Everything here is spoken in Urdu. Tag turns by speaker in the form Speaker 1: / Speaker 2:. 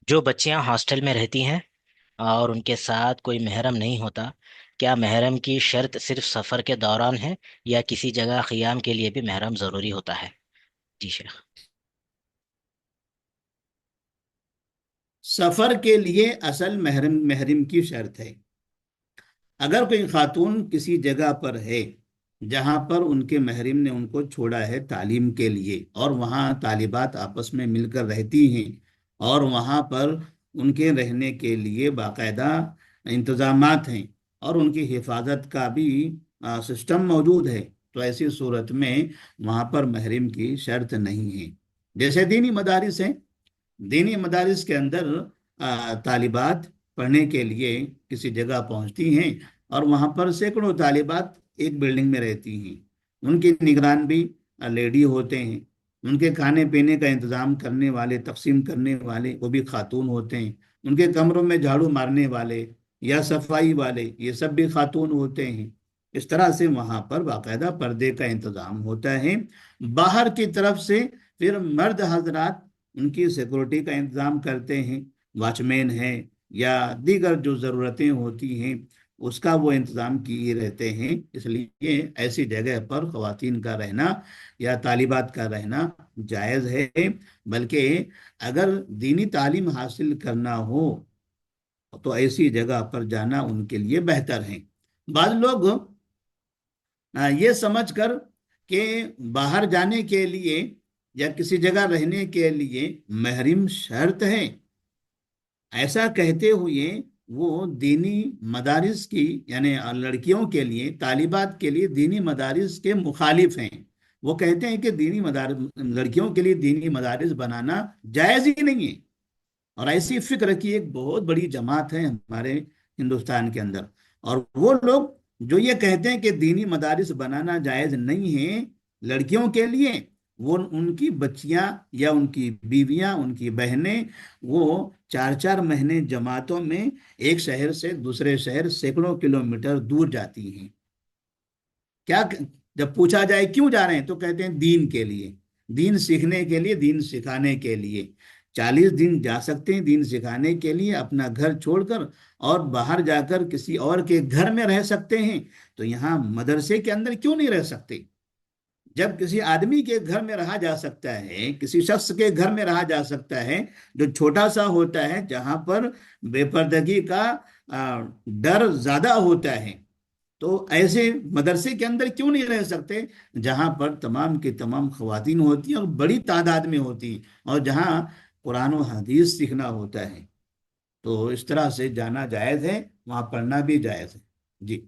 Speaker 1: جو بچیاں ہاسٹل میں رہتی ہیں اور ان کے ساتھ کوئی محرم نہیں ہوتا، کیا محرم کی شرط صرف سفر کے دوران ہے یا کسی جگہ قیام کے لیے بھی محرم ضروری ہوتا ہے؟ جی شیخ۔
Speaker 2: سفر کے لیے اصل محرم کی شرط ہے۔ اگر کوئی خاتون کسی جگہ پر ہے جہاں پر ان کے محرم نے ان کو چھوڑا ہے تعلیم کے لیے، اور وہاں طالبات آپس میں مل کر رہتی ہیں، اور وہاں پر ان کے رہنے کے لیے باقاعدہ انتظامات ہیں، اور ان کی حفاظت کا بھی سسٹم موجود ہے، تو ایسی صورت میں وہاں پر محرم کی شرط نہیں ہے۔ جیسے دینی مدارس ہیں، دینی مدارس کے اندر طالبات پڑھنے کے لیے کسی جگہ پہنچتی ہیں، اور وہاں پر سینکڑوں طالبات ایک بلڈنگ میں رہتی ہیں۔ ان کی نگران بھی لیڈی ہوتے ہیں، ان کے کھانے پینے کا انتظام کرنے والے، تقسیم کرنے والے وہ بھی خاتون ہوتے ہیں، ان کے کمروں میں جھاڑو مارنے والے یا صفائی والے یہ سب بھی خاتون ہوتے ہیں۔ اس طرح سے وہاں پر باقاعدہ پردے کا انتظام ہوتا ہے۔ باہر کی طرف سے پھر مرد حضرات ان کی سیکورٹی کا انتظام کرتے ہیں، واچ مین ہیں یا دیگر جو ضرورتیں ہوتی ہیں اس کا وہ انتظام کیے رہتے ہیں۔ اس لیے ایسی جگہ پر خواتین کا رہنا یا طالبات کا رہنا جائز ہے، بلکہ اگر دینی تعلیم حاصل کرنا ہو تو ایسی جگہ پر جانا ان کے لیے بہتر ہے۔ بعض لوگ یہ سمجھ کر کہ باہر جانے کے لیے یا کسی جگہ رہنے کے لیے محرم شرط ہے، ایسا کہتے ہوئے وہ دینی مدارس کی، یعنی لڑکیوں کے لیے، طالبات کے لیے دینی مدارس کے مخالف ہیں۔ وہ کہتے ہیں کہ دینی مدارس، لڑکیوں کے لیے دینی مدارس بنانا جائز ہی نہیں ہے۔ اور ایسی فکر کی ایک بہت بڑی جماعت ہے ہمارے ہندوستان کے اندر، اور وہ لوگ جو یہ کہتے ہیں کہ دینی مدارس بنانا جائز نہیں ہے لڑکیوں کے لیے، وہ ان کی بچیاں یا ان کی بیویاں، ان کی بہنیں، وہ 4 4 مہینے جماعتوں میں ایک شہر سے دوسرے شہر سینکڑوں کلومیٹر دور جاتی ہیں۔ کیا جب پوچھا جائے کیوں جا رہے ہیں تو کہتے ہیں دین کے لیے، دین سیکھنے کے لیے، دین سکھانے کے لیے۔ 40 دن جا سکتے ہیں دین سکھانے کے لیے اپنا گھر چھوڑ کر، اور باہر جا کر کسی اور کے گھر میں رہ سکتے ہیں، تو یہاں مدرسے کے اندر کیوں نہیں رہ سکتے؟ جب کسی آدمی کے گھر میں رہا جا سکتا ہے، کسی شخص کے گھر میں رہا جا سکتا ہے جو چھوٹا سا ہوتا ہے، جہاں پر بے پردگی کا ڈر زیادہ ہوتا ہے، تو ایسے مدرسے کے اندر کیوں نہیں رہ سکتے جہاں پر تمام کی تمام خواتین ہوتی ہیں اور بڑی تعداد میں ہوتی ہیں، اور جہاں قرآن و حدیث سیکھنا ہوتا ہے؟ تو اس طرح سے جانا جائز ہے، وہاں پڑھنا بھی جائز ہے۔ جی۔